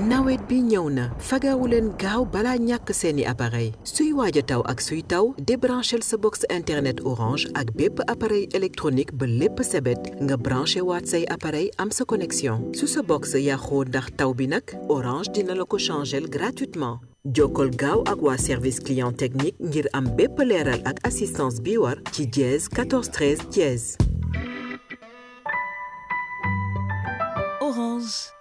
nawet bi ñëw na fagawu leen gaaw balaa ñàkk seeni appareil suy waaj a taw ak suy taw débranchel sa box internet orange ak bépp appareil électronique ba lépp sebet nga branché waat say appareil am sa connexion su sa box yàqoo ndax taw bi nag orange dina la ko changel gratuitement jokkol gaaw ak waa service client technique ngir am bépp leeral ak assistance bi war ci dièse 14 13 dièse. Orange.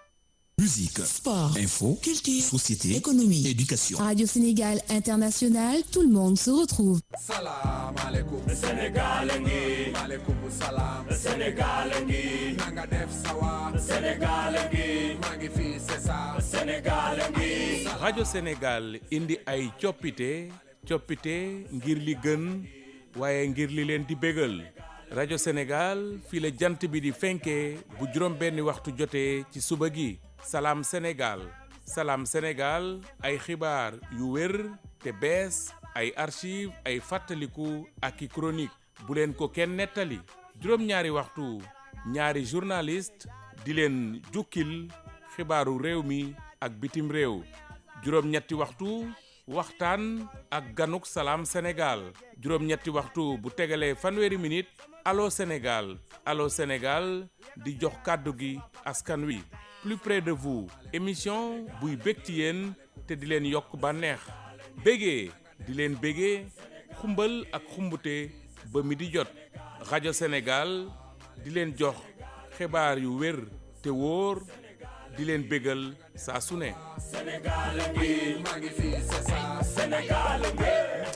Musique, sport, info, culture, société, économie, éducation. Radio Sénégal International, tout le monde se retrouve. Salam alaikum Sénégal ngi alaikum salam Sénégal ngi nanga def sawa Sénégal ngi mangi fi c'est ça Sénégal ngi Radio Sénégal indi ay coppite ngir li gën waaye ngir li leen di bégal Radio Sénégal fii la jant bi di fenkee bu juróom benni waxtu jotee ci suba gi Salam Sénégal ay xibaar yu wér te bees ay archive ay fàttaliku ak i chronique bu leen ko kenn nettali juróom-ñaari waxtu ñaari journaliste di leen jukkil xibaaru réew mi ak bitim réew juróom-ñetti waxtu waxtaan ak ganuk Salam Sénégal juróom-ñetti waxtu bu tegalee fanweeri minute Allô Sénégal di jox kàddu gi askan wi plus près de vous émission buy bég ci yéen te di leen yokk bànneex bégee di leen bégee xumbal ak xumbute ba mi di jot rajo Sénégal di leen jox xibaar yu wér te wóor di leen bégal saa su ne.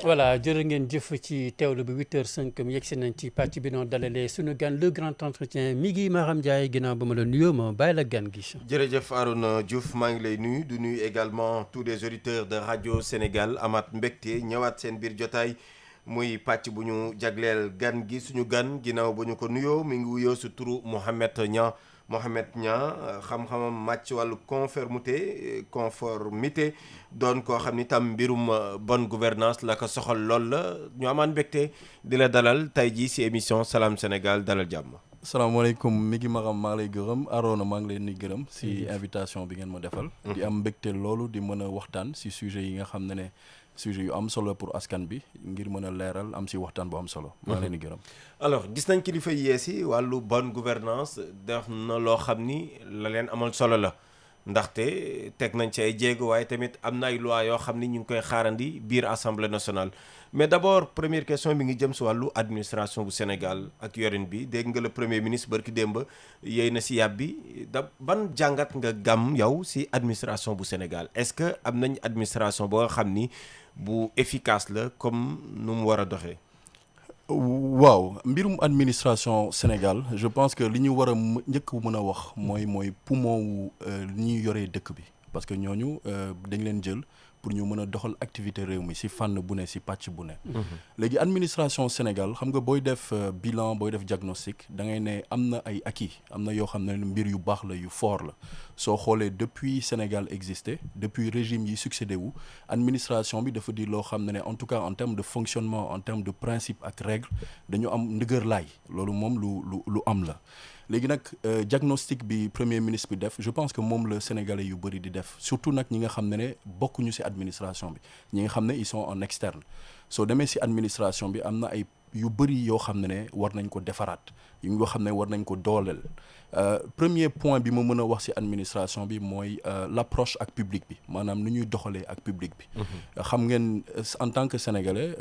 voilà jërë ngeen jëf ci teewlu bi 8h05 mu yegsi nañ ci pàcc bi noonu dalalee sunu gan le grand entretien mi ngi Maram Ndiaye ginnaaw ba ma la nuyoo ma bàyyi la gan gi. jërëjëf Arouna Diouf maa ngi lay nuyu du nuyu également tous les auditeurs de radio Sénégal amaat mbégte ñëwaat seen biir jotaay muy pàcc bu ñu jagleel gan gi suñu gan ginnaaw ba ñu ko nuyoo mi ngi wuyoo su turu Mohamed Niang xam-xamam màcc wàllu conformité doon koo xam ni tam mbirum bonne gouvernance la ko soxal lool la ñu amaan mbégte di la dalal tey jii ci émission Salam Sénégal dalal jàmm. salaamaaleykum mi ngi Maram maa ngi lay gërëm Arona maa ngi leen di gërëm ci invitation bi ngeen ma defal. di am mbégte loolu di mën a waxtaan ci sujet yi nga xam ne sujet yu am solo pour askan bi ngir mën a leeral am ci waxtaan bu am solo. maa ngi leen di gërëm. alors gis nañ kilifa yees yi wàllu bonne gouvernance def na loo xam ni la leen amal solo la ndaxte teg nañ ci ay jéego waaye tamit am na ay loi yoo xam ni ñu ngi koy xaarandi biir assemblée nationale. mais d'abord première question bi ngi jëm si wàllu administration bu Sénégal ak yorin bi dégg nga le premier ministre barki démb yéy na si yàbbi ban jàngat nga gam yow si administration bu Sénégal est-ce que am nañ administration boo nga xam ni bu efficace la comme nu mu war a doxee. waaw mbirum administration Sénégal je pense que li ñu war a njëkk mën a wax mooy poumon wu li ñuy yoree dëkk bi parce que ñooñu dañ leen jël pour ñu mën a doxal activité réew mi ci fànn bu ne ci pàcc bu ne. léegi administration Sénégal xam nga booy def bilan booy def diagnostic da ngay ne am na ay acquis am na yoo xam ne mbir yu baax la yu fort la soo xoolee depuis Sénégal existé depuis régime yi succédé wu administration bi dafa di loo xam ne en tout cas en termes de fonctionnement en termes de principe ak règle dañu am ndëgër laay loolu moom lu am la. léegi nag diagnostic bi premier ministre bi def je pense que moom la sénégalais yu bëri di def surtout nag ñi nga xam ne bokkuñu ci administration bi ñi nga xam ne ils sont en externe soo demee ci administration bi am na ay yu bëri yoo xam ne war nañ ko defaraat yoo xam ne war nañ ko dooleel premier point bi ma mën a wax ci administration bi mooy l'approche ak public bi maanaam nu ñuy doxalee ak public bi. xam ngeen en tant que sénégalais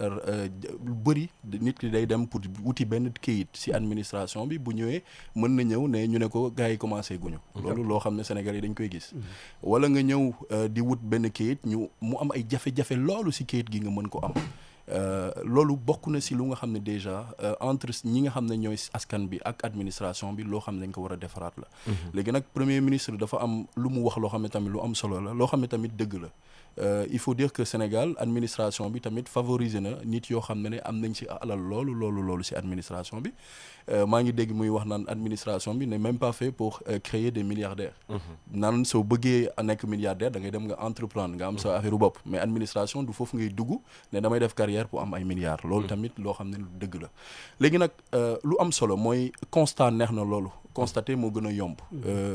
lu bëri nit ki day dem pour wuti benn kayit ci administration bi bu ñëwee mën na ñëw ne ñu ne ko gars yi commencé guñu. loolu loo xam ne sénégalais dañ koy gis. walla nga ñëw di wut benn kayit mu am ay jafe-jafe loolu ci kayit gi nga mën ko am. loolu bokk na ci lu nga xam ne déjà entre ñi nga xam ne ñooy askan bi ak administration bi loo xam ne dañ ko war a defaraat la. léegi nag premier ministre dafa am lu mu wax loo xam ne tamit lu am solo la loo xam ne tamit dëgg la. il faut dire que Sénégal administration bi tamit favoriser na nit yoo xam ne am nañ ci alal loolu ci administration bi maa ngi dégg muy wax naan administration bi n'est même pas fait pour créer des milliardaires. naan soo bëggee nekk milliardaire da ngay dem nga entreprendre nga am sa affaire bopp mais administration du foofu ngay dugg ne damay def carrière pour am ay milliards. loolu tamit loo xam ne lu dëgg la léegi nag lu am solo mooy constat neex na loolu constater moo gën a yomb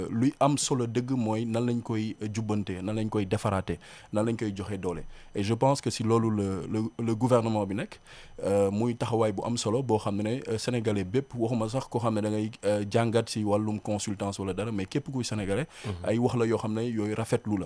luy am solo dëgg mooy nan lañ koy jubbante nan lañ koy defaraate nan lañ koy joxe doole et je pense que si loolu le gouvernement bi nekk muy taxawaay bu am solo boo xam ne sénégalais bépp waxuma sax koo xam ne da ngay jàngat si wàllum consultance wala dara mais képp kuy sénégalais ay wax la yoo xam ne yooyu rafetlu la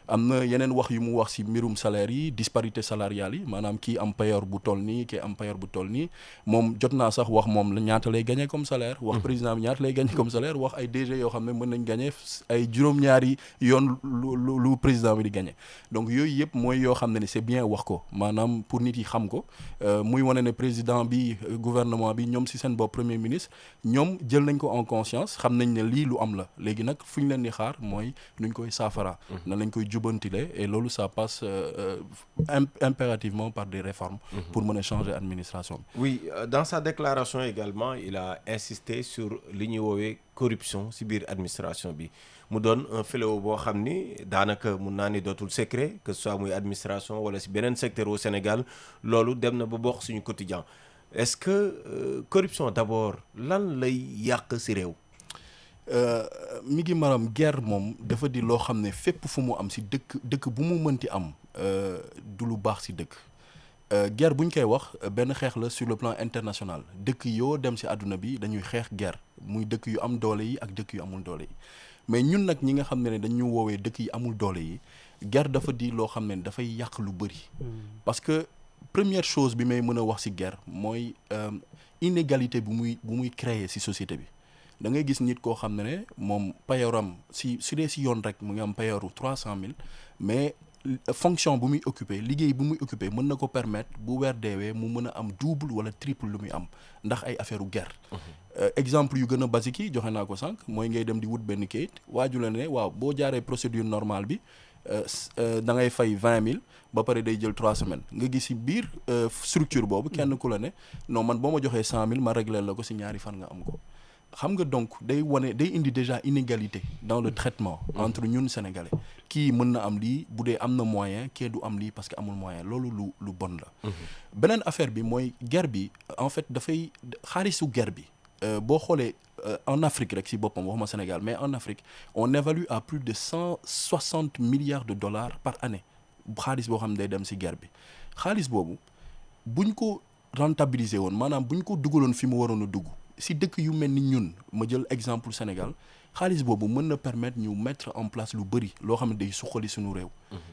am na yeneen wax yu mu wax si mbirum salaire yi disparité salariale yi maanaam kii am payoor bu toll nii kii am payoor bu toll nii moom jot naa sax wax moom la ñaata lay gagné comme salaire wax président bi ñaata lay gagné comme salaire wax ay DG yoo xam ne mën nañ gagné ay juróom-ñaari yoon lu président bi di gagné donc yooyu yëpp mooy yoo xam ne c'est bien wax ko maanaam pour nit yi xam ko muy wane ne président bi gouvernement bi ñoom si seen bopp premier ministre ñoom jël nañ ko en conscience xam nañ ne lii lu am la léegi nag fu ñu leen di xaar mooy nuñ koy saafara nan lañ koy jubantile et loolu ça passe impérativement par des réformes pour mën a changer administration bi. Oui, dans sa déclaration également il a insisté sur li ñuy woowee corruption ci biir administration bi mu doon un fléau boo xam ni daanaka mun naa ni dootul secret que ce soit muy administration wala ci beneen secteur au Sénégal loolu dem na ba bokk suñu quotidien est-ce que corruption d'abord lan lay yàq ci réew. mi ngi maanaam guerre moom dafa di loo xam ne fépp fu mu am ci dëkk bu mu mënti am du lu baax ci dëkk. Guerre bu ñu koy wax benn xeex la sur le plan international dëkk yoo dem ci àdduna bi dañuy xeex guerre muy dëkk yu am doole yi ak dëkk yu amul doole yi mais ñun nag ñi nga xam ne dañu woowee dëkk yi amul doole yi guerre dafa di loo xam ne dafay yàq lu bari. Parce que première chose bi may mën a wax ci guerre mooy inégalité bu muy créer ci société bi da ngay gis nit koo xam ne moom payooram su dee ci yoon rek mu ngi am payooru 300 000 mais. Fonction bu muy occupé liggéey bu muy occupé mën na ko permettre bu weer deewee mu mën a am double wala triple lu muy am ndax ay affaire u guerre exemple yu gën a basique yi joxe naa ko sànq mooy ngay dem di wut benn kayit waaju la ne waaw boo jaaree procédure normale bi da ngay fay 20 000 ba pare day jël 3 semaines nga gis ci biir structure boobu kenn ku la ne non man boo ma joxee 100 000 ma réglé la ko ci ñaari fan nga am ko xam nga donc day indi déjà inégalité dans le traitement entre ñun sénégalais kii mën na am lii bu dee am na moyen kii du am lii parce que amul moyen loolu lu bon la beneen affaire bi mooy guerre bi en fait dafay xaalisu guerre bi boo xoolee en Afrique rek ci boppam waxuma Sénégal mais en Afrique on évalue à plus de 160 milliards de dollars par année xaalis boo xam ne day dem ci guerre bi xaalis boobu buñ ko rentabiliser woon maanaam buñ ko dugaloon fi mu waroon a dugg ci dëkk yu mel ni ñun ma jël exemple Sénégal xaalis boobu mën na permettre ñu mettre en place lu bari loo xam ne day suqali suñu réew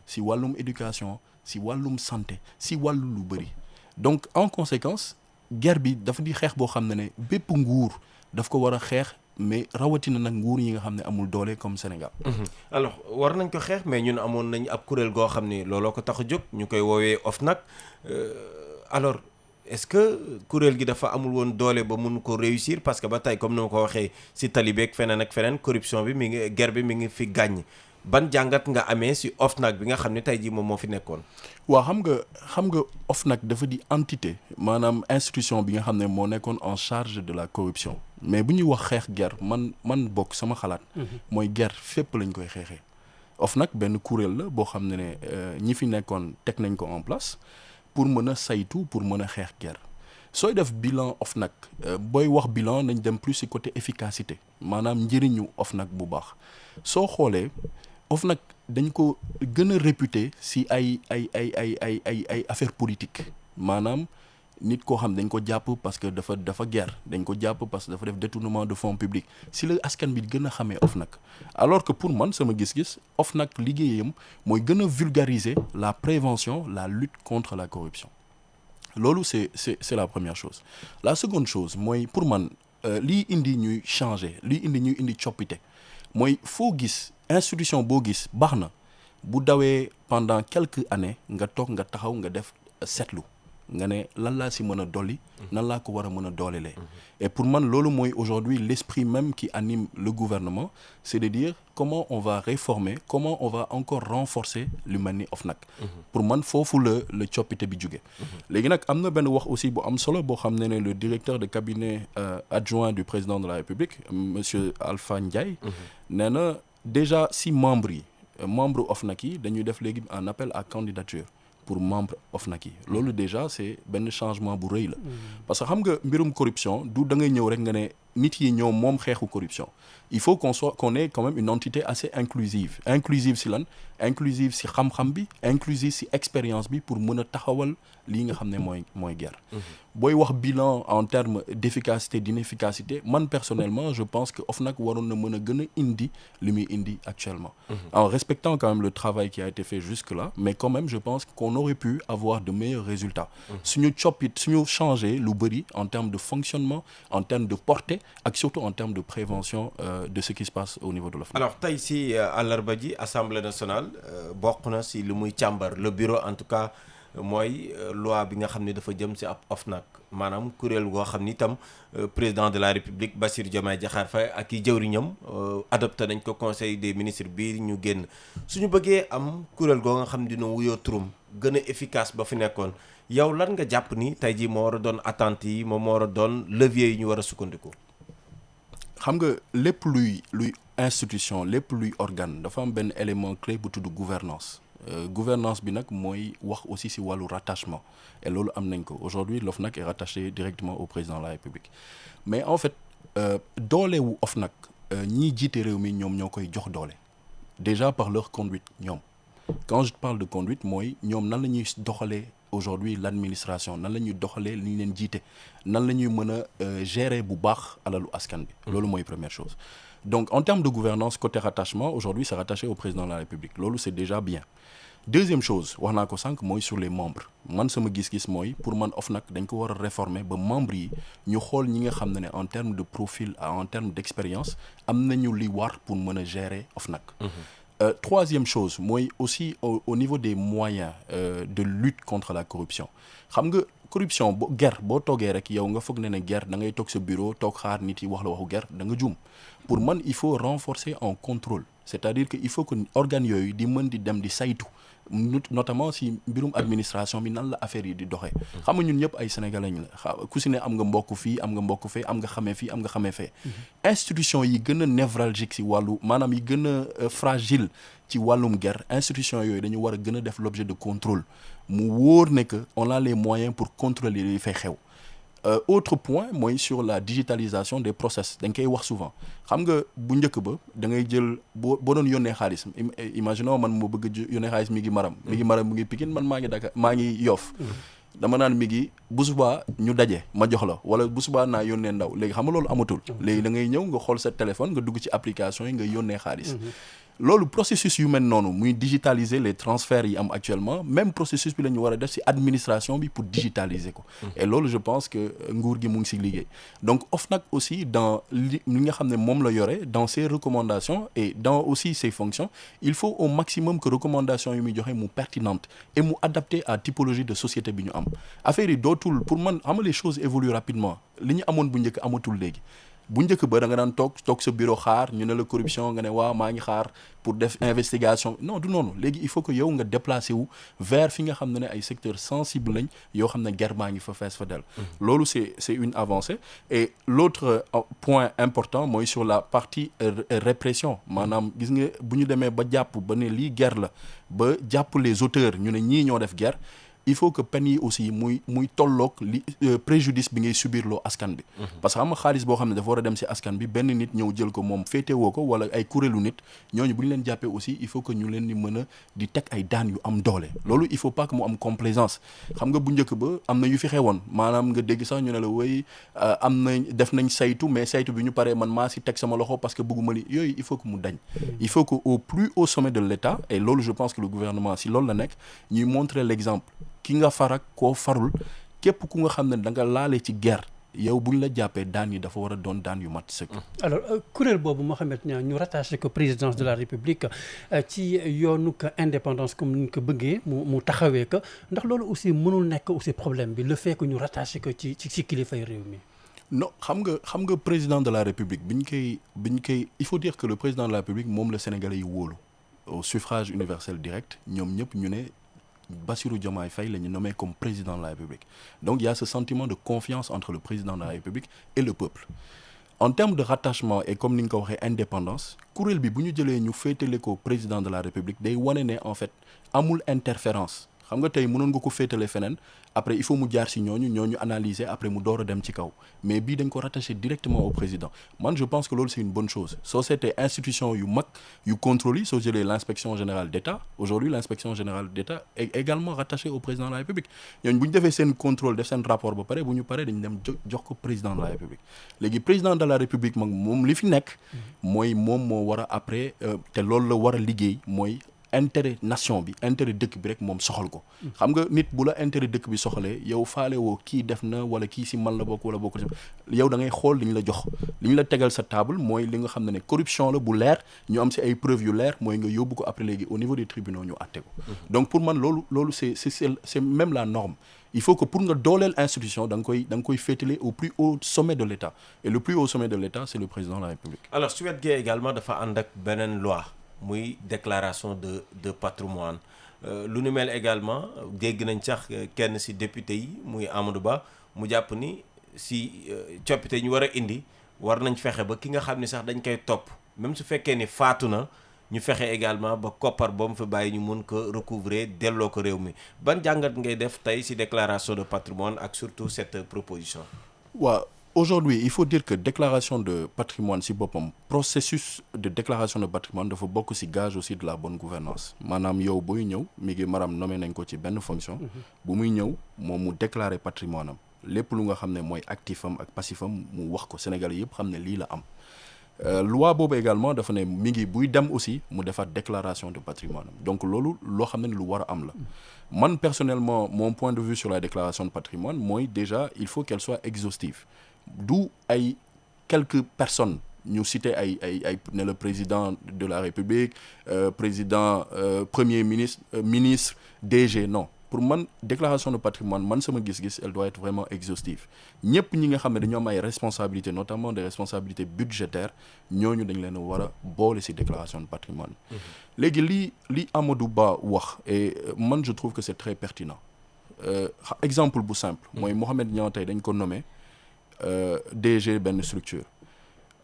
ci wàllum éducation ci wàllum santé ci wàllu lu bari donc en conséquence guerre bi dafa di xeex boo xam ne bépp nguur daf ko war a xeex mais rawatina nag nguur yi nga xam ne amul doole comme Sénégal. Alors war nañ ko xeex mais ñun amoon nañ ab kuréel goo xam ne looloo ko tax a jóg ñu koy woowee OFNAC alors est-ce que kuréel gi dafa amul woon doole ba mun ko réussir parce que ba tey comme ni ma ko waxee ci talibeeg feneen ak feneen corruption bi mi ngi guerre bi mi ngi fi gàññ ban jàngat nga amee ci OFNAC bi nga xam ne tey jii moom moo fi nekkoon. waaw xam nga OFNAC dafa di entité maanaam institution bi nga xam ne moo nekkoon en charge de la corruption mais bu ñuy wax xeex guerre man bokk sama xalaat. mooy guerre fépp lañ koy xeexee. OFNAC benn kuréel la boo xam ne ñi fi nekkoon teg nañ ko en place. pour mën a saytu pour mën a xeex guerre sooy def bilan OFNAC booy wax bilan nañ dem plus ci côté efficacité maanaam njëriñu OFNAC bu baax soo xoolee OFNAC dañ ko gën a réputé ci ay affaire politique maanaam nit koo xam dañ ko jàpp parce que dafa guerre dañ ko jàpp parce que dafa def détournement de fonds publics ci la askan bi gën a xamee OFNAC alors que pour man sama gis-gis OFNAC liggéeyam mooy gën a vulgariser la prévention la lutte contre la corruption loolu c'est la première chose la seconde chose mooy pour man lii indi ñuy changer lii ñuy indi coppite mooy foo gis institution boo gis baax na bu dawee pendant quelques années nga toog nga taxaw nga def seetlu nga ne lan laa ci mën a dolli nan laa ko war a mën a doolelee et pour man loolu mooy aujourd'hui l'esprit même qui anime le gouvernement c'est de dire comment on va réformer comment on va encore renforcer lu mel ni OFNAC pour man foofu la coppite bi jóge léegi nag am na benn wax aussi bu am solo boo xam ne le directeur de cabinet adjoint du président de la République monsieur Alpha Ndiaye nee na déjà si membre OFNAC yi dañuy def léegi un appel à candidature pour membre OFNAC yi loolu déjà c'est benn changement bu rëy la parce que xam nga mbirum corruption du da ngay ñëw rek nga ne nit yi ñoom moom xeexu corruption il faut qu'on ait quand même une entité assez inclusive si lan inclusive si xam-xam bi inclusive si expérience bi pour mën a taxawal lii nga xam ne mooy guerre booy wax bilan en termes d'efficacité d'inefficacité man personnellement je pense que OFNAC waroon na mën a gën a indi li muy indi actuellement en respectant quand même le travail qui a été fait jusque-là mais quand même je pense qu'on aurait pu avoir de meilleurs résultats suñu changer lu bëri en termes de fonctionnement en termes de portée ak surtout en termes de prévention de ce qui se passe au niveau de l'OFNAC. Alors tey si àllarba ji Assemblée nationale bokk na si lu muy càmbar le bureau en tout cas mooy loi bi nga xam ne dafa jëm si ab OFNAC maanaam kuréel goo xam ni itam président de la République Bassirou Diomaye Diakhar Faye ak i jëwriñam adopté nañ ko conseil des ministres bi ñu génn suñu bëggee am kuréel goo nga xam ne dina wuyoo turum gën a efficace ba fi nekkoon yow lan nga jàpp ni tey jii moo war a doon attente yi moom moo war a doon levier yi ñu war a sukkandiku. xam nga lépp luy institution lépp luy organe dafa am benn élément clé bu tudd gouvernance gouvernance bi nag mooy wax aussi ci wàllu rattachement et loolu am nañ ko aujourd'hui l'OFNAC est rattaché directement au président de la République mais en fait doole wu OFNAC ñiy jiite réew mi ñoom ñoo koy jox doole déjà par leur conduite ñoom quand je parle de conduite mooy ñoom nan la ñuy doxalee aujourd'hui l'administration nan la ñuy doxalee li ñu leen jiite nan la ñuy mën a gérer bu baax alalu askan bi loolu mooy première chose donc en termes de gouvernance côté rattachement aujourd'hui c'est rattaché au président de la République loolu c'est déjà bien deuxième chose wax naa ko sànq mooy sur les membres man sama gis-gis mooy pour man OFNAC dañ ko war a réformer ba membres yi ñu xool ñi nga xam ne en termes de profil en termes d'expérience am nañu li war pour mën a gérer OFNAC troisième chose mooy aussi au niveau des moyens de lutte contre la corruption xam nga corruption guerre boo toogee rek yow nga foog ne guerre da ngay toog sa bureau toog xaar nit yi wax la waxu guerre da nga juum pour man il faut renforcer en contrôle c'est-à-dire que il faut que organes yooyu di mën di dem di saytu notamment si mbirum administration bi nan la affaire yi di doxee xam nga ñun ñëpp ay sénégalais la ku si ne am nga mbokk fii am nga mbokk fee am nga xamee fii am nga xamee fee institution yi gën a névralgique si wàllu maanaam yi gën a fragile ci wàllum guerre institution yooyu dañu war a gën a def l'objet de contrôle mu wóor ne que on a les moyens pour contrôler li fay xew autre point mooy sur la digitalisation des process dañ koy wax souvent xam nga bu njëkk ba da ngay jël boo doon yónnee xaalis imaginons man moo bëgg yónnee xaalis mi ngi maram mu ngi Pikine man maa ngi Dakar maa ngi Yoff dama naan mi ngi bu subaa ñu daje ma jox la wala bu subaa naa yónnee ndaw léegi xam nga loolu amatul léegi da ngay ñëw nga xool sa téléphone nga dugg ci application yi nga yónnee xaalis loolu processus yu mel noonu muy digitaliser les transferts yi am actuellement même processus bi la ñu war a def ci administration bi pour digitaliser ko et loolu je pense que nguur gi mu ngi ci liggéey donc OFNAC aussi dans li nga xam ne moom la yore dans ses recommandations et dans aussi ses fonctions il faut au maximum que recommandations yi muy joxe mu pertinentes et mu adapté à typologie de société bi ñu am affaire yi dootul pour man xam nga les choses évoluent rapidement li ñu amoon bu njëkk amatul léegi bu njëkk ba da nga daan toog sa bureau xaar ñu ne la corruption nga ne waaw maa ngi xaar pour def investigation non du noonu léegi il faut que yow nga déplacé wu vers fi nga xam ne ay secteurs sensibles lañ yoo xam ne guerre baa ngi fa fees fa del loolu c'est une avancée et l'autre point important mooy sur la partie répression maanaam gis nga bu ñu demee ba jàpp ba ne lii guerre la ba jàpp les auteurs ñu ne ñii ñoo def guerre il faut que peine yi aussi muy tolloog li préjudice bi ngay subir loo askan bi parce que xam nga xaalis boo xam ne dafa war a dem ci askan bi benn nit ñëw jël ko moom féetewoo ko wala ay kuréelu nit ñooñu bu ñu leen jàppee aussi il faut que ñu leen di mën a di teg ay daan yu am doole loolu il faut pas que mu am complaisance xam nga bu njëkk ba am na yu fi xewoon maanaam nga dégg sax ñu ne la woy am nañ def nañ saytu mais saytu bi ñu paree man maa ci teg sama loxo parce que bëgguma li yooyu il faut que mu dañ il faut que au plus haut sommet de l'État et loolu je pense que le gouvernement si loolu la nekk ñuy montrer l'exemple ki nga farak koo farul képp ku nga xam ne da nga laale ci guerre yow bu ñu la jàppee daan yi dafa war a doon daan yu mat sëkk. alors kuréel boobu Mohamed Niang ñu rattaché ko présidence de la République ci yoonu ko indépendance comme ni ñu ko bëggee mu taxawee ko ndax loolu aussi mënul nekk aussi problème bi le fait que ñu rattaché ko ci kilifay réew mi. non xam nga président de la République bi ñu koy il faut dire que le président de la République moom la Sénégalais yi wóolu au suffrage universel direct ñoom ñëpp ñu ne Bassirou Diomaye Faye la ñu nommé comme président de la République donc il y a ce sentiment de confiance entre le président de la République et le peuple en termes de rattachement et comme ni nga ko waxee indépendance kuréel bi bu ñu jëlee ñu féetale ko président de la République day wane ne en fait amul interférence xam nga tey mënoon nga ko féetale feneen après il faut mu jaar si ñooñu analyser après mu door a dem ci kaw mais bii dañ ko rattaché directement au président man je pense que loolu c'est une bonne chose soo seetee institution yu mag yu contrôle yi soo jëlee l'inspection générale d'État aujourd'hui l'inspection générale d'État est également rattachée au président de la République ñooñu bu ñu defee seen contrôle def seen rapport ba pare bu ñu paree dañu dem jox ko président de la République léegi président de la République mag moom li fi nekk mooy moom moo war a après te loolu la war a liggéey mooy intérêt nation bi intérêt dëkk bi rek moom soxal ko xam nga nit bu la intérêt dëkk bi soxalee yow faale woo kii def na wala kii si man la bokk wala bokk yow da ngay xool li ñu la jox li ñu la tegal sa table mooy li nga xam ne corruption la bu leer ñu am si ay preuves yu leer mooy nga yóbbu ko après léegi au niveau des tribunaux ñu àtte ko donc pour man loolu c'est même la norme il faut que pour nga dooleel institution da nga koy féetale au plus haut sommet de l'État et le plus haut sommet de l'État c'est le président de la République. Alors su wet gi également dafa ànd ak beneen loi muy déclaration de patrimoine lu nu mel également dégg nañ sax kenn ci député yi muy Amadou Ba mu jàpp ni ci coppite ñu war a indi war nañ fexe ba ki nga xam ni sax dañ koy topp même su fekkee ni faatu na ñu fexe également ba koppar ba mu fi bàyyi ñu mun ko recouvrer delloo ko réew mi ban jàngat ngay def tey ci déclaration de patrimoine ak surtout cette proposition. waaw aujourd'hui il faut dire que déclaration de patrimoine si boppam processus de déclaration de patrimoine dafa bokk si gage aussi de la bonne gouvernance maanaam yow booy ñëw mi ngi maram nommé nañ ko ci benn fonction bu muy ñëw moom mu déclarer patrimoine am lépp lu nga xam ne mooy actif am ak passif am mu wax ko Sénégalais yëpp xam ne lii la am loi boobu également dafa ne mi ngi buy dem aussi mu defaat déclaration de patrimoine am donc loolu loo xam ne lu war a am la man personnellement mon point de vue sur la déclaration de patrimoine mooy déjà il faut qu'elle soit exhaustive d'où ay quelques personnes ñu cité ay ne le président de la République président premier ministre ministre DG non pour man déclaration de patrimoine man sama gis-gis elle doit être vraiment exhaustive ñëpp ñi nga xam ne dañoo am ay responsabilités notamment des responsabilités budgétaires ñooñu dañ leen a war a boole ci déclaration de patrimoine léegi li Amadou Ba wax et man je trouve que c'est très pertinent exemple bu simple mooy Mohamed Niang tey dañ ko nommé DG benn structure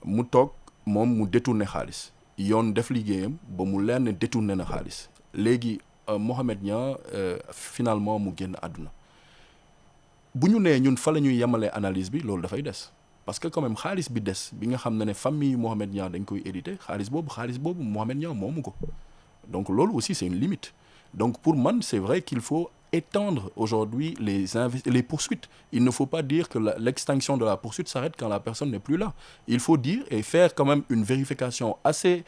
mu toog moom mu détourné xaalis yoon def liggéeyam ba mu leer ne détourné na xaalis léegi Mohamed Niang finalement mu génn àdduna bu ñu nee ñun fa la ñuy yemalee analyse bi loolu dafay des parce que quand même xaalis bi des bi nga xam ne famille Mohamed Niang dañ koy hérité xaalis boobu Mohamed Niang moomu ko donc loolu aussi c'est une limite donc pour man c'est vrai qu'il faut étendre aujourd'hui les poursuites. Il ne faut pas dire que l'extinction de la poursuite s'arrête quand la personne n'est plus là. Il faut dire et faire quand même une vérification assez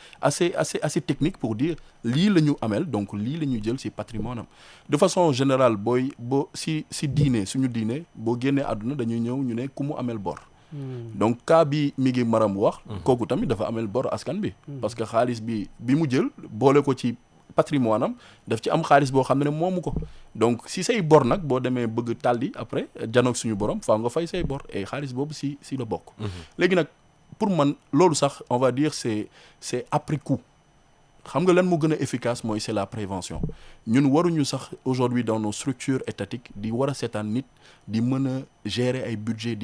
technique pour dire lii la ñu amel donc lii la ñu jël ci patrimoine am de façon générale si diine suñu diine boo génnee àdduna dañuy ñëw ñu ne ku mu amel bor. donc cas bi mi ngi maram wax. kooku tamit dafa amel bor askan bi. parce que xaalis bi mu jël boole ko ci. patrimoine am daf ci am xaalis boo xam ne moomu ko donc si say bor nag boo demee bëgg tàlli après janoog suñu borom faa nga fay say bor et xaalis boobu si la bokk léegi nag pour man loolu sax on va dire c'est après coup xam nga lan moo gën a efficace mooy c'est la prévention ñun waruñu sax aujourd'hui dans nos structures étatiques di war a seetaan nit di mën a gérer ay budget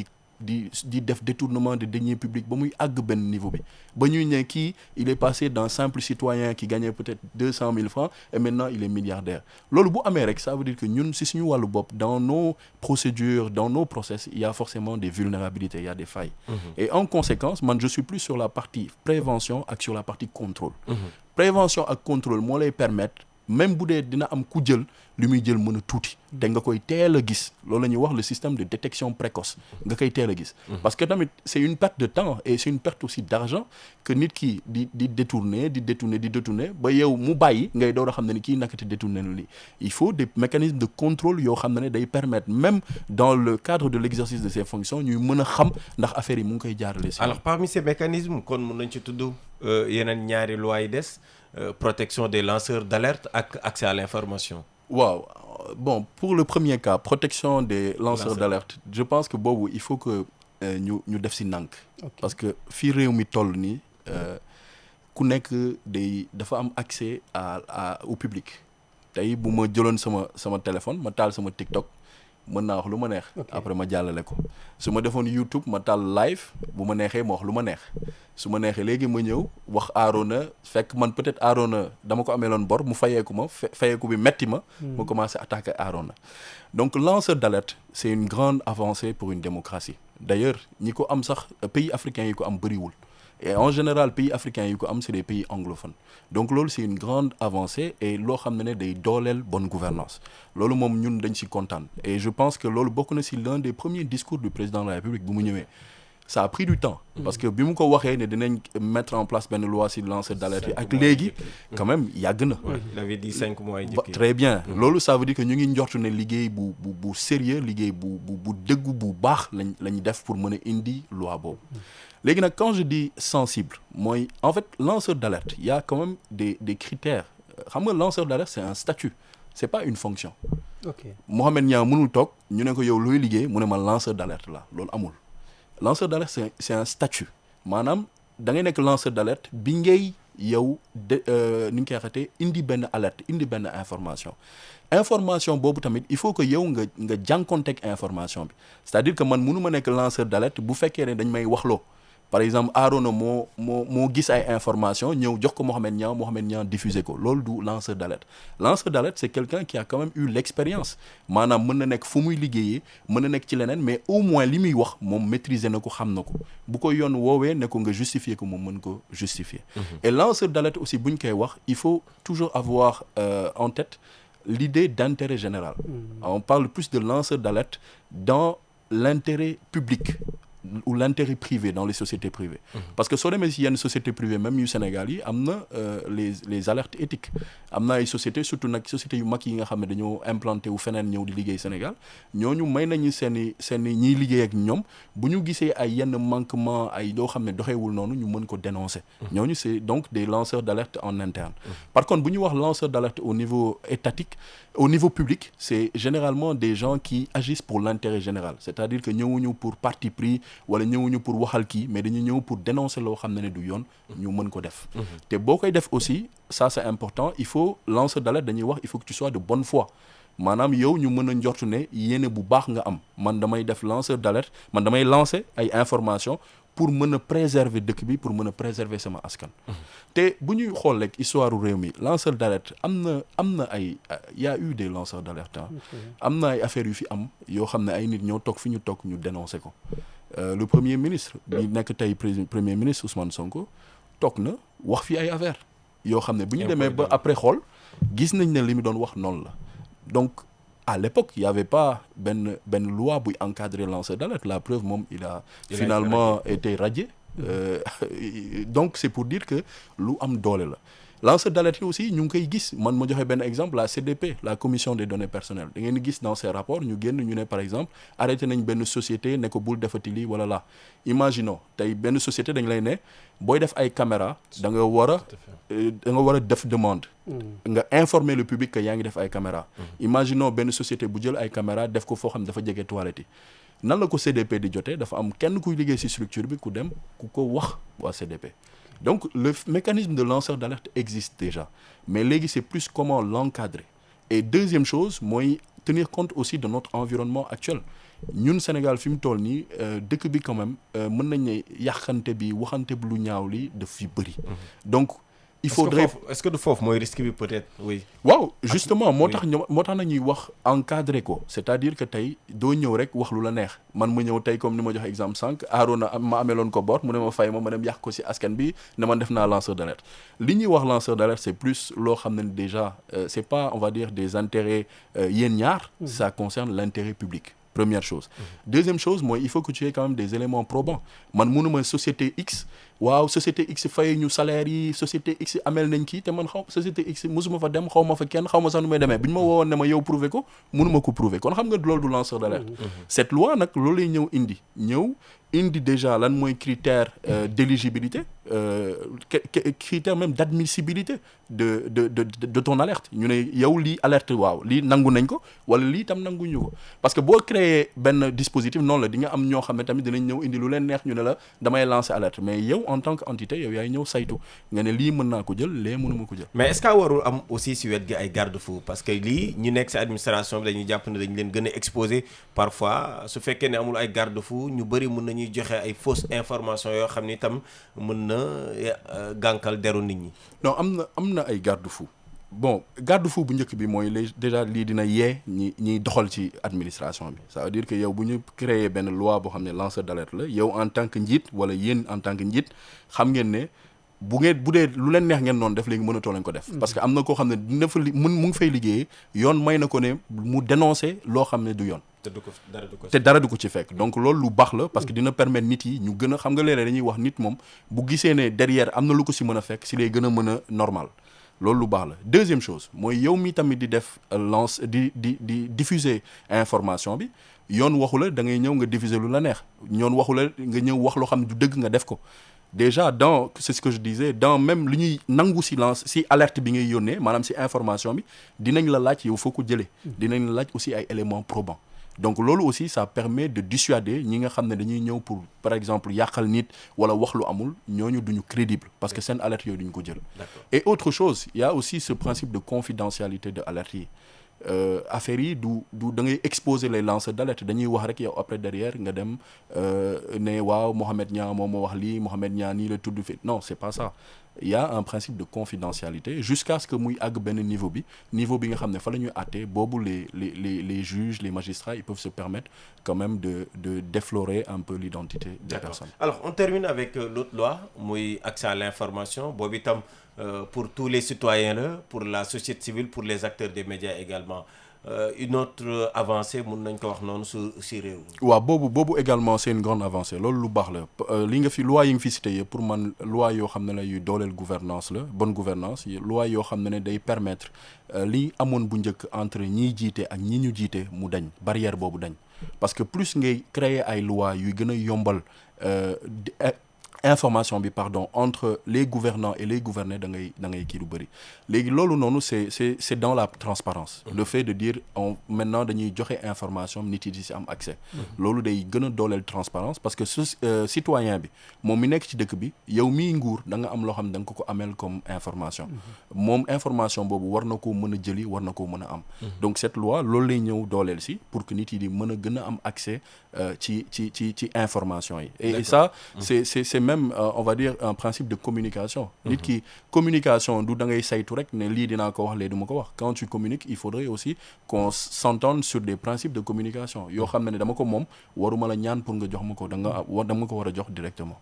di def détournement de deniers publics ba muy àgg benn niveau bi ba ñuy ne kii il est passé d'un simple citoyen qui gagnait peut-être 200 000 francs et maintenant il est milliardaire loolu bu amee rek ça veut dire que ñun si suñu wàllu bopp dans nos procédures dans nos process il y a forcément des vulnérabilités il y a des failles et en conséquence man je suis plus sur la partie prévention ak sur la partie contrôle prévention ak contrôle moo lay permettre même bu dee dina am ku jël li muy jël mën a tuuti te nga koy teel a gis loolu la ñuy wax le système de détection précoce nga koy teel a gis parce que tamit c'est une perte de temps et c'est une perte aussi d'argent que nit ki di détourner ba yow mu bàyyi ngay door a xam ne ni kii nakati détourner na lii il faut des mécanismes de contrôle yoo xam ne day permettre même dans le cadre de l'exercice de ces fonctions ñuy mën a xam ndax affaire yi mu ngi koy jaarale si alors parmi ces mécanismes kon mën nañ ci tudd yeneen ñaari loi yi des protection des lanceurs d'alerte ak accès à l'information. Waaw bon pour le premier cas protection des lanceurs d'alerte je pense que boobu il faut que ñu def ci nànk parce que fii réew mi toll nii ku nekk dafa am accès au public tey bu ma jëloon sama téléphone ma taal sama TikTok mën naa wax lu ma neex. après ma jàllale ko su ma defoon YouTube ma taal live bu ma neexee ma wax lu ma neex su ma neexee léegi ma ñëw wax Arona fekk man peut-être Arona dama ko ameeloon bor mu fayeeku ma fayeeku bi metti ma. ma commencé attaquer Arona. donc lanceur d'alerte c'est une grande avancée pour une démocratie d'ailleurs ñi ko am sax pays africains yi ko am bëriwul. et en général pays africains yi ko am c'est des pays anglophones donc loolu c'est une grande avancée et loo xam ne day dooleel bonne gouvernance loolu moom ñun dañ ci kontaan et je pense que loolu bokk na ci l'un des premiers discours du président de la République bu mu ñëwee ça a pris du temps parce que bi mu ko waxee ne dinañ mettre en place benn loi ci lanceur d'alerte yi ak léegi quand même yàgg na. il avait dit 5 mois njëkk. très bien loolu ça veut dire que ñu ngi njortu ne liggéey bu sérieux liggéey bu dëggu bu baax lañ def pour mën a indi loi boobu. léegi nag quand je dis sensible mooy en fait lanceur d'alerte il y a quand même des critères xam nga lanceur d'alerte c'est un statut c'est pas une fonction. ok Mohamed Niang mënul toog ñu ne ko yow looy liggéey mu ne ma lanceur d'alerte la loolu amul lanceur d'alerte c'est un statut maanaam da ngay nekk lanceur d'alerte bi ngay yow ni ñu koy waxatee indi benn alerte indi benn information boobu tamit il faut que yow nga jànkonteeg information bi c'est-à-dire que man mënu ma nekk lanceur d'alerte bu fekkee ne dañ may waxloo. par exemple Arona moo gis ay information ñëw jox ko Mohamed Niang diffusé ko loolu du lanceur d'alerte c'est quelqu'un qui a quand même eu l'expérience maanaam mën na nekk fu muy liggéeyee mën na nekk ci leneen mais au moins li muy wax moom maîtriser na ko xam na ko bu ko yoon woowee ne ko nga justifier ko moom mën ko justifier et lanceur d'alerte aussi bu ñu koy wax il faut toujours avoir en tête l'idée d'intérêt général on parle plus de lanceur d'alerte dans l'intérêt public ou l'intérêt privé dans les sociétés privées parce que soo demee si yenn sociétés privées même yu Sénégal yi am na les alertes éthiques am na ay sociétés surtout nag sociétés yu mag yi nga xam ne dañoo implanté wu feneen ñëw di liggéey Sénégal ñooñu may nañu seeni ñiy liggéey ak ñoom bu ñu gisee ay yenn manquement ay doo xam ne doxeewul noonu ñu mën ko dénoncer ñooñu c'est donc des lanceurs d'alerte en interne par contre bu ñu wax lanceur d'alerte au niveau étatique au niveau public c'est généralement des gens qui agissent pour l'intérêt général c'est-à-dire que ñëwuñu pour parti pris wala ñëwuñu pour waxal kii mais dañu ñëw pour dénoncer loo xam ne du yoon ñu mën ko def te boo koy def aussi ça c'est important il faut lanceur d'alerte dañuy wax il faut que tu sois de bonne foi maanaam yow ñu mën a njortu ne yéene bu baax nga am man damay def lanceur d'alerte man damay lancer ay informations pour mën a préserver dëkk bi pour mën a préserver sama askan te bu ñuy xool rek histoire réew mi lanceur d'alerte am na ay y a eu des lanceurs d'alerte am na ay affaires yu fi am yoo xam ne ay nit ñoo toog fi ñu toog ñu dénoncer ko le premier ministre bi nekk tey premier ministre Ousmane Sonko toog na wax fi ay affaires yoo xam ne bu ñu demee ba après xool gis nañ ne li mu doon wax noonu la donc à l'époque il y avait pas benn loi buy encadrer lanceur d'alerte la preuve moom il a finalement été radié donc c'est pour dire que lu am doole la lanceur d'alerte yi aussi ñu ngi koy gis man ma joxe benn exemple la CDP la commission des données personnelles da ngeen gis dans ces rapports ñu génn ñu ne par exemple arrêté nañ benn société ne ko bul defati lii wala la imaginons tey benn société dañ lay ne booy def ay caméra da nga war a def demande nga informer le public que yaa ngi def ay caméra imaginons benn société bu jël ay caméra def ko foo xam ne dafa jege toilette yi nan la ko CDP di jotee dafa am kenn kuy liggéey ci structure bi ku dem ku ko wax waa CDP donc le mécanisme de lanceur d'alerte existe déjà mais léegi c'est plus comment l'encadrer et deuxième chose mooy tenir compte aussi de notre environnement actuel ñun Sénégal fi mu toll nii dëkk bi quand même mën nañ ne yàqante bi waxante bi lu ñaaw li daf fi bëri donc il faudrait est-ce que du foofu mooy risque bi peut-être oui. waaw justement moo tax nañuy wax encadrer ko c'est-à-dire que tey doo ñëw rek wax lu la neex man ma ñëw tey comme ni ma jox exemple sànq Arona ma ameeloon ko bor mu ne ma fay ma dem yàq ko ci askan bi ne man def naa lanceur d'alerte li ñuy wax lanceur d'alerte c'est plus loo xam ne déjà c'est pas on va dire des intérêts yéen ñaar ça concerne l'intérêt public première chose deuxième chose mooy il faut que tu aies quand même des éléments probants man mënuma société X waaw société X fay ñu salaire yi société X amel nañ kii te man société X musuma fa dem xaw ma fa kenn xaw ma sax nu may demee bi ñu ma woowoon ne ma yow prouver ko mënuma ko prouver kon xam nga loolu du lanceur d'alerte cette loi nag loolu lay ñëw indi déjà lan mooy critère d'éligibilité critère même d'admissibilité de ton alerte ñu ne yow lii alerte waaw lii nangu nañ ko wala lii tam nanguñu ko parce que boo créer benn dispositif noonu la di nga am ñoo xam ne tamit dinañ ñëw indi lu leen neex ñu ne la damay lancer alerte mais yow en tant qu'entité yow yaay ñëw saytu nga ne lii mën naa ko jël lee mënuma ko jël. mais est-ce que warul am aussi si wet gi ay garde-fou parce que lii ñu nekk si administration bi dañuy jàpp ne dañu leen gën a exposé parfois su fekkee ne amul ay garde-fou ñu bëri mën nañuy joxe ay fausses informations yoo xam ni itam mën na gànkal deru nit ñi. non am na ay garde-fou bon garde-fou bu njëkk bi mooy déjà lii dina yee ñiy doxal ci administration bi ça veut dire que yow bu ñu créer benn loi boo xam ne lanceur d'alerte la yow en tant que njiit wala yéen en tant que njiit xam ngeen ne bu dee lu leen neex ngeen noonu def léegi mënatoo leen ko def. parce que am na koo xam ne dina fa mu ngi fay liggéeyee yoon may na ko ne mu dénoncer loo xam ne du yoon. te dara du ko ci fekk donc loolu lu baax la parce que dina permettre nit yi ñu gën a xam nga léeg-léeg dañuy wax nit moom bu gisee ne derrière am na lu ko si mën a fekk si lay gën a mën a normal. loolu lu baax la deuxième chose mooy yow mi tamit di def di diffuser information bi yoon waxu la da ngay ñëw nga diffuser lu la neex yoon waxu la nga ñëw wax loo xam ne du dëgg nga def ko déjà c'est ce que je disais dans même li ñuy nangu silence si alerte bi ngay yónnee maanaam si information bi dinañ la laaj yow foo ko jëlee dinañ la laaj aussi ay éléments probants donc loolu aussi ça permet de dissuader ñi nga xam ne dañuy ñëw pour par exemple yàqal nit wala wax lu amul ñooñu duñu crédible parce que seen alerte yooyu duñu ko jël. Et autre chose il y a aussi ce principe de confidentialité de alerte yi affaire yi du da ngay exposer les lanceurs d'alerte dañuy wax rek yow après derrière nga dem ne waaw Mohamed Niang moom moo wax lii Mohamed Niang nii la tudd fi non c'est pas ça. Il y a un principe de confidentialité jusqu'à ce que muy àgg benn niveau bi nga xam ne fa la ñuy àttee boobu les juges les magistrats ils peuvent se permettre quand même de déflorer un peu l'identité des personnes. Alors on termine avec l'autre loi muy accès à l'information boobu itam pour tous les citoyens là pour la société civile pour les acteurs des médias également. Une autre avancée mën nañ ko wax noonu si réew mi. waaw boobu également c'est une grande avancée loolu lu baax la li nga fi loi yi nga fi cité yëpp pour man loi yoo xam ne la yuy dooleel gouvernance la bonne gouvernance loi yoo xam ne day permettre li amoon bu njëkk entre ñiy jiite ak ñi ñu jiite mu dañ barrière boobu dañ parce que plus ngay créer ay loi yuy gën a yombal information bi entre les gouvernants et les gouvernés da ngay kii lu bëri léegi loolu noonu c'est dans la transparence le fait de dire maintenant dañuy joxe information nit yi di si am accès loolu day gën a dooleel transparence parce que citoyen bi moom mi nekk ci dëkk bi yow mii nguur da nga am loo xam ne da nga ko amel comme information moom information boobu war na koo mën a jëli war na koo mën a am donc cette loi loolu lay ñëw dooleel si pour que nit yi di mën a gën a am accès ci information yi et ça c'est même on va dire un principe de communication nit ki communication du da ngay saytu rek ne lii dinaa ko wax lee du ma ko wax quand tu communiques il faudrait aussi qu'on s'entende sur des principes de communication yoo xam ne dama ko moom waruma la ñaan pour nga jox ma ko dama ko war a jox directement.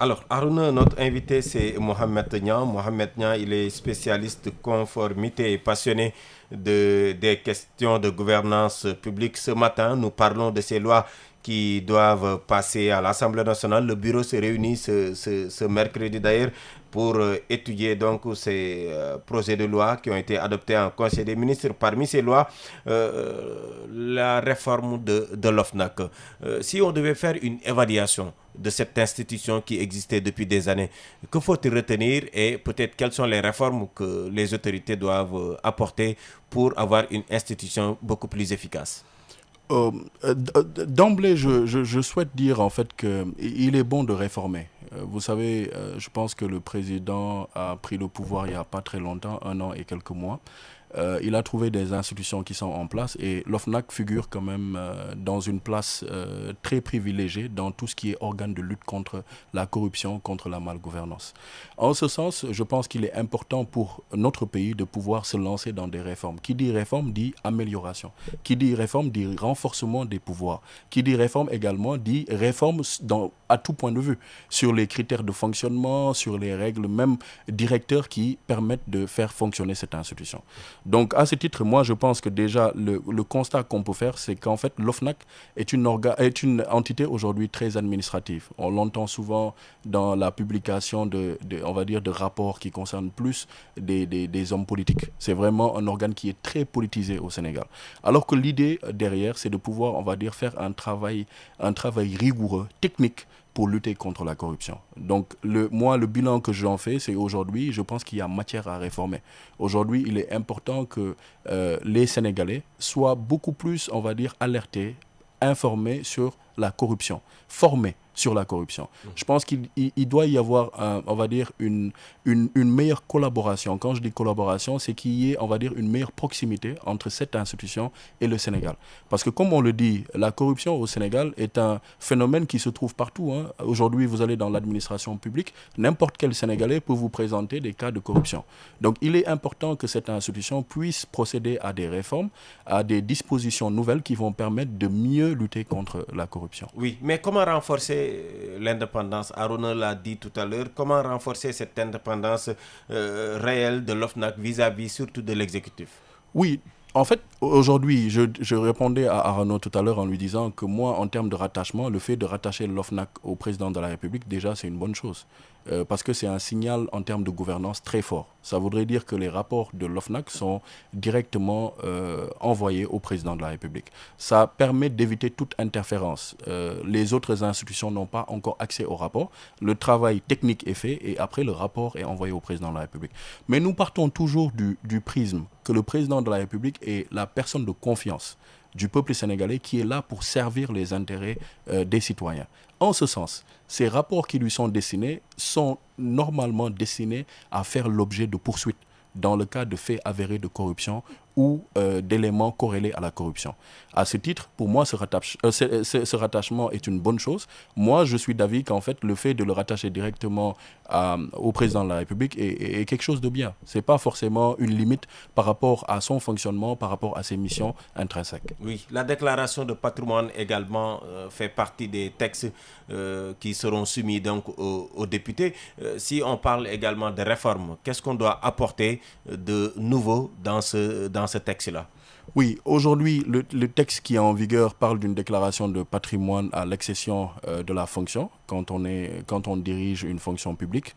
Alors Arouna, notre invité c'est Mohamed Niang. Mohamed Niang, il est spécialiste de conformité et passionné des questions de gouvernance publique. Ce matin, nous parlons de ces lois qui doivent passer à l'Assemblée nationale. Le bureau se réunit ce mercredi d'ailleurs pour étudier donc ces projets de loi qui ont été adoptés en Conseil des ministres. Parmi ces lois, la réforme de l'OFNAC. Si on devait faire une évaluation de cette institution qui existait depuis des années, que faut-il retenir et peut-être quelles sont les réformes que les autorités doivent apporter pour avoir une institution beaucoup plus efficace? D'emblée, je souhaite dire en fait qu'il est bon de réformer. Vous savez, je pense que le président a pris le pouvoir il n'y a pas très longtemps, 1 an et quelques mois. Il a trouvé des institutions qui sont en place et l'OFNAC figure quand même dans une place très privilégiée dans tout ce qui est organe de lutte contre la corruption, contre la malgouvernance. En ce sens, je pense qu'il est important pour notre pays de pouvoir se lancer dans des réformes. Qui dit réforme dit amélioration. Qui dit réforme dit renforcement des pouvoirs. Qui dit réforme également dit réforme à tout point de vue, sur les critères de fonctionnement, sur les règles même directeurs qui permettent de faire fonctionner cette institution. Donc à ce titre, moi je pense que déjà le constat qu'on peut faire, c'est qu'en fait l'OFNAC est une entité aujourd'hui très administrative. On l'entend souvent dans la publication on va dire de rapports qui concernent plus des hommes politiques. C'est vraiment un organe qui est très politisé au Sénégal. Alors que l'idée derrière, c'est de pouvoir, on va dire, faire un travail rigoureux, technique, pour lutter contre la corruption. Donc, le bilan que j'en fais, c'est aujourd'hui, je pense qu'il y a matière à réformer. Aujourd'hui, il est important que les Sénégalais soient beaucoup plus, on va dire, alertés, informés sur la corruption, formés sur la corruption. Je pense qu'il doit y avoir, on va dire, une meilleure collaboration. Quand je dis collaboration, c'est qu'il y ait, on va dire, une meilleure proximité entre cette institution et le Sénégal. Parce que comme on le dit, la corruption au Sénégal est un phénomène qui se trouve partout. Hein. Aujourd'hui, vous allez dans l'administration publique, n'importe quel Sénégalais peut vous présenter des cas de corruption. Donc il est important que cette institution puisse procéder à des réformes, à des dispositions nouvelles qui vont permettre de mieux lutter contre la corruption. Oui, mais comment renforcer l'indépendance? Arona l'a dit tout à l'heure. Comment renforcer cette indépendance réelle de l'OFNAC vis-à-vis surtout de l'exécutif? Oui, en fait, aujourd'hui, je répondais à Arnaud tout à l'heure en lui disant que moi, en termes de rattachement, le fait de rattacher l'OFNAC au président de la République, déjà, c'est une bonne chose. Parce que c'est un signal en termes de gouvernance très fort. Ça voudrait dire que les rapports de l'OFNAC sont directement envoyés au président de la République. Ça permet d'éviter toute interférence. Les autres institutions n'ont pas encore accès au rapport. Le travail technique est fait et après le rapport est envoyé au président de la République. Mais nous partons toujours du prisme que le président de la République est la personne de confiance du peuple sénégalais qui est là pour servir les intérêts des citoyens. En ce sens, ces rapports qui lui sont destinés sont normalement destinés à faire l'objet de poursuites dans le cas de faits avérés de corruption ou d'éléments corrélés à la corruption. À ce titre, pour moi, ce rattachement est une bonne chose. Moi, je suis d'avis qu'en fait, le fait de le rattacher directement au président de la République est quelque chose de bien. Ce n'est pas forcément une limite par rapport à son fonctionnement, par rapport à ses missions intrinsèques. Oui, la déclaration de patrimoine également fait partie des textes qui seront soumis donc aux députés. Si on parle également de réformes, qu'est-ce qu'on doit apporter de nouveau dans ce texte-là? Oui, aujourd'hui, le texte qui est en vigueur parle d'une déclaration de patrimoine à l'excession de la fonction, quand on dirige une fonction publique,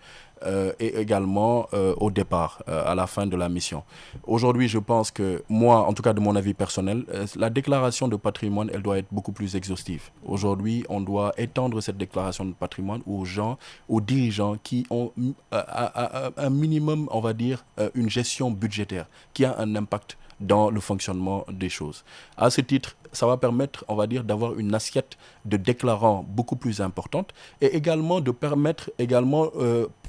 et également au départ, à la fin de la mission. Aujourd'hui, je pense que moi, en tout cas de mon avis personnel, la déclaration de patrimoine, elle doit être beaucoup plus exhaustive. Aujourd'hui, on doit étendre cette déclaration de patrimoine aux gens, aux dirigeants qui ont un minimum, on va dire, une gestion budgétaire, qui a un impact dans le fonctionnement des choses. À ce titre, ça va permettre, on va dire, d'avoir une assiette de déclarants beaucoup plus importante et également de permettre également,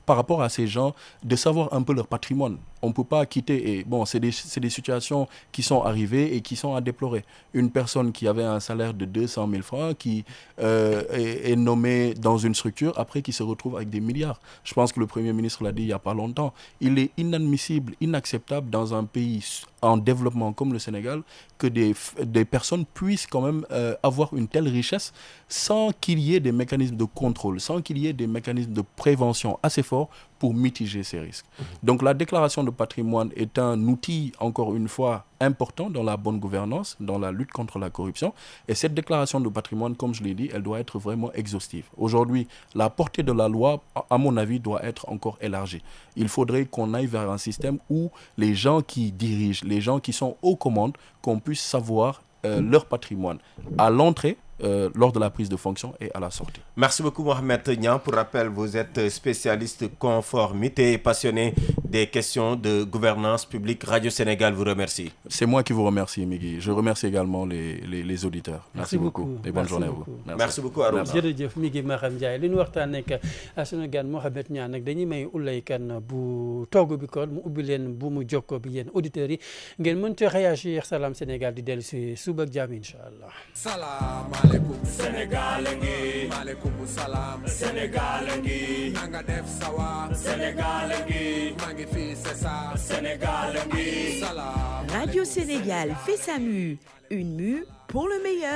par rapport à ces gens, de savoir un peu leur patrimoine. On ne peut pas quitter, et bon, c'est des situations qui sont arrivées et qui sont à déplorer. Une personne qui avait un salaire de 200 000 francs, qui est nommée dans une structure, après qui se retrouve avec des milliards. Je pense que le Premier ministre l'a dit il n'y a pas longtemps. Il est inadmissible, inacceptable dans un pays en développement comme le Sénégal que des personnes puissent quand même avoir une telle richesse sans qu'il y ait des mécanismes de contrôle, sans qu'il y ait des mécanismes de prévention assez forts pour mitiger ces risques. Donc la déclaration de patrimoine est un outil, encore une fois, important dans la bonne gouvernance, dans la lutte contre la corruption. Et cette déclaration de patrimoine, comme je l'ai dit, elle doit être vraiment exhaustive. Aujourd'hui, la portée de la loi, à mon avis, doit être encore élargie. Il faudrait qu'on aille vers un système où les gens qui dirigent, les gens qui sont aux commandes, qu'on puisse savoir leur patrimoine à l'entrée, lors de la prise de fonction et à la sortie. Merci beaucoup Mohamed Niang. Pour rappel, vous êtes spécialiste conformité et passionné des questions de gouvernance publique. Radio Sénégal vous remercie. C'est moi qui vous remercie, Migui. Je remercie également les auditeurs. Merci beaucoup. Et bonne journée à vous. Merci beaucoup Arona. jërëjëf Migui Maham Ndiaye li ñu waxtaan nekk sunu gan Mohamed Niang nag dañuy may Oulay Kane bu togg bi kon mu ubbi leen bu mu jokko bi yéen auditeurs yi ngeen mën ci réagir Salam Sénégal di dellu si suba ak jàmm incha allah. Salam alaikum Sénégal ngi maaleykum salaam Sénégal ngi nanga def sawa Sénégal ngi maa ngi fi c'est ça Sénégal ngi salam. Radio Sénégal fait sa mue, une mue pour le meilleur.